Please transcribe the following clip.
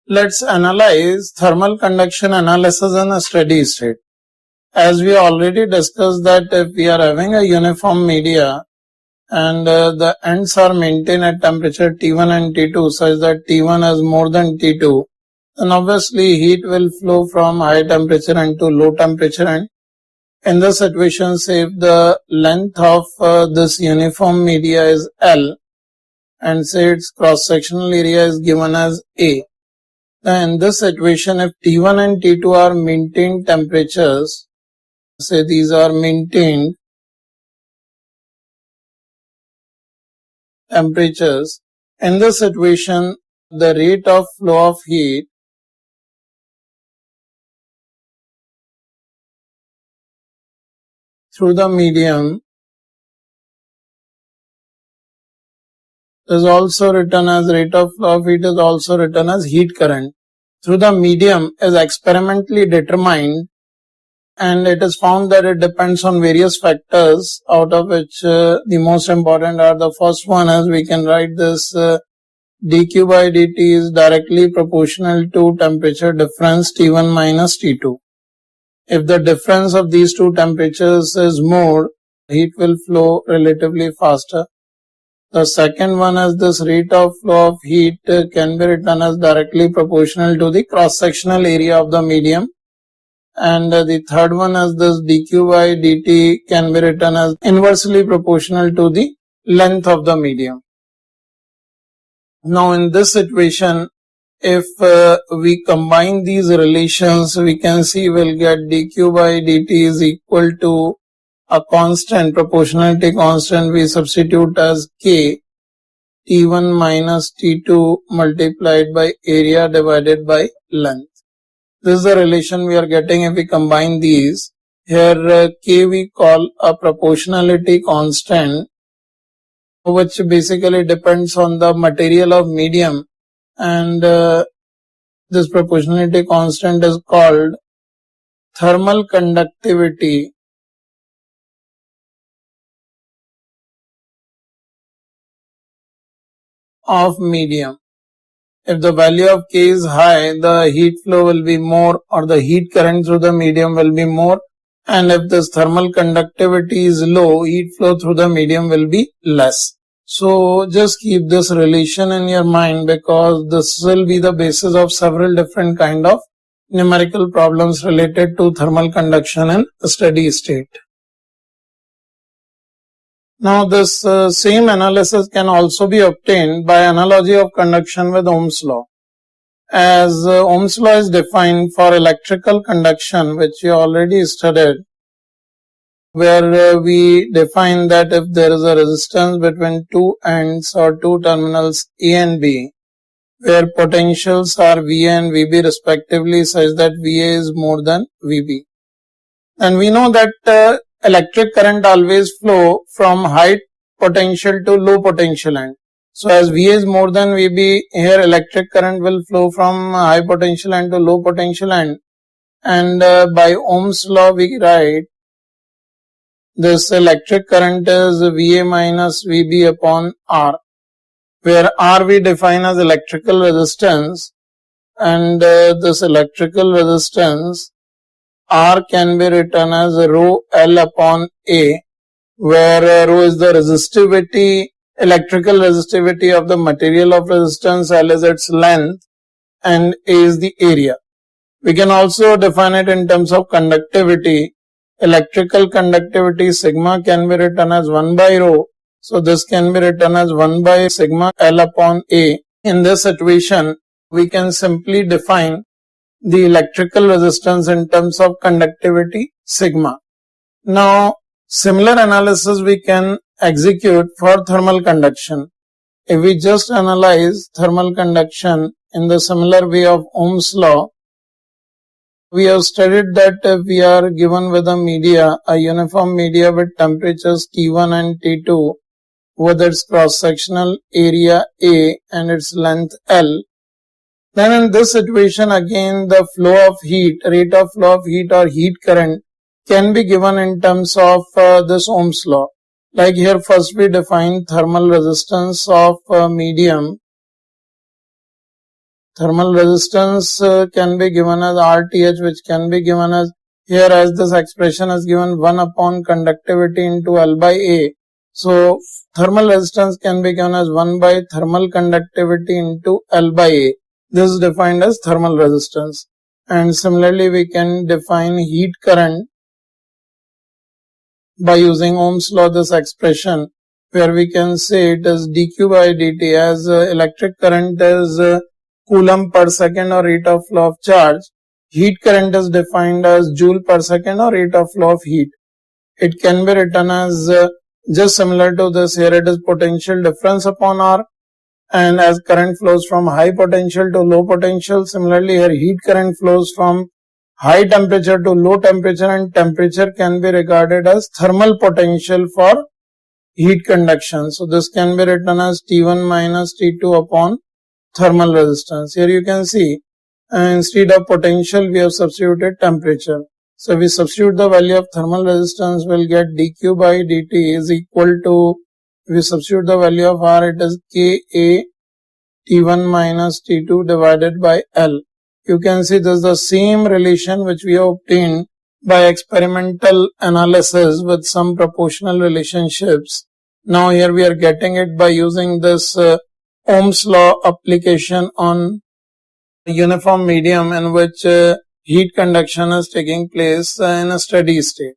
Let's analyze thermal conduction analysis in a steady state. As we already discussed that if we are having a uniform media and the ends are maintained at temperature T1 and T2 such that T1 is more than T2, then obviously heat will flow from high temperature end to low temperature end. In this situation, say if the length of this uniform media is L and say its cross-sectional area is given as A. Then in this situation, if T1 and T2 are maintained temperatures, say these are maintained temperatures, in this situation, the rate of flow of heat through the medium is also written as rate of flow of heat is also written as heat current through the medium is experimentally determined, and it is found that it depends on various factors, out of which the most important are the first one as we can write this dq by dt is directly proportional to temperature difference T1 minus T2. If the difference of these two temperatures is more, heat will flow relatively faster. The second one is this rate of flow of heat can be written as directly proportional to the cross-sectional area of the medium. And the third one is this dq by dt can be written as inversely proportional to the length of the medium. Now in this situation, if we combine these relations, we can see we'll get dq by dt is equal to a constant, proportionality constant we substitute as k, T1 minus T2 multiplied by area divided by length. This is the relation we are getting if we combine these. Here k we call a proportionality constant, which basically depends on the material of medium, and this proportionality constant is called thermal conductivity of medium. If the value of k is high, the heat flow will be more, or the heat current through the medium will be more, and if this thermal conductivity is low, heat flow through the medium will be less. So just keep this relation in your mind, because this will be the basis of several different kind of numerical problems related to thermal conduction in a steady state. Now this same analysis can also be obtained by analogy of conduction with Ohm's law. As Ohm's law is defined for electrical conduction, which we already studied, where we define that if there is a resistance between two ends or two terminals A and B, where potentials are VA and VB respectively such that VA is more than VB. And we know that electric current always flow from high potential to low potential end. So as VA is more than VB, here electric current will flow from high potential end to low potential end. And by Ohm's law we write this electric current is VA minus VB upon R, where R we define as electrical resistance, and this electrical resistance R can be written as rho L upon A, where rho is the resistivity, electrical resistivity of the material of resistance, L is its length, and A is the area. We can also define it in terms of conductivity. Electrical conductivity sigma can be written as 1 by rho. So this can be written as 1 by sigma L upon A. In this situation, we can simply define the electrical resistance in terms of conductivity sigma. Now, similar analysis we can execute for thermal conduction. If we just analyze thermal conduction in the similar way of Ohm's law, we have studied that if we are given with a media, a uniform media with temperatures T1 and T2, with its cross-sectional area A and its length L, then in this situation again the flow of heat, rate of flow of heat or heat current can be given in terms of this Ohm's law. Like here first we define thermal resistance of medium Thermal resistance can be given as RTH, which can be given as, here as this expression is given 1 upon conductivity into L by A. So thermal resistance can be given as 1 by thermal conductivity into L by A. This is defined as thermal resistance. And similarly, we can define heat current by using Ohm's law, this expression, where we can say it is dq by dt, as electric current is coulomb per second or rate of flow of charge. Heat current is defined as joule per second or rate of flow of heat. It can be written as just similar to this. Here it is potential difference upon R, and as current flows from high potential to low potential, similarly here heat current flows from high temperature to low temperature, and temperature can be regarded as thermal potential for heat conduction. So this can be written as T1 minus T2 upon thermal resistance. Here you can see instead of potential we have substituted temperature. So we substitute the value of thermal resistance, we'll get dq by dt is equal to, we substitute the value of R, it is Ka T1 minus T2 divided by L. You can see this is the same relation which we have obtained by experimental analysis with some proportional relationships. Now here we are getting it by using this Ohm's law application on uniform medium in which heat conduction is taking place in a steady state.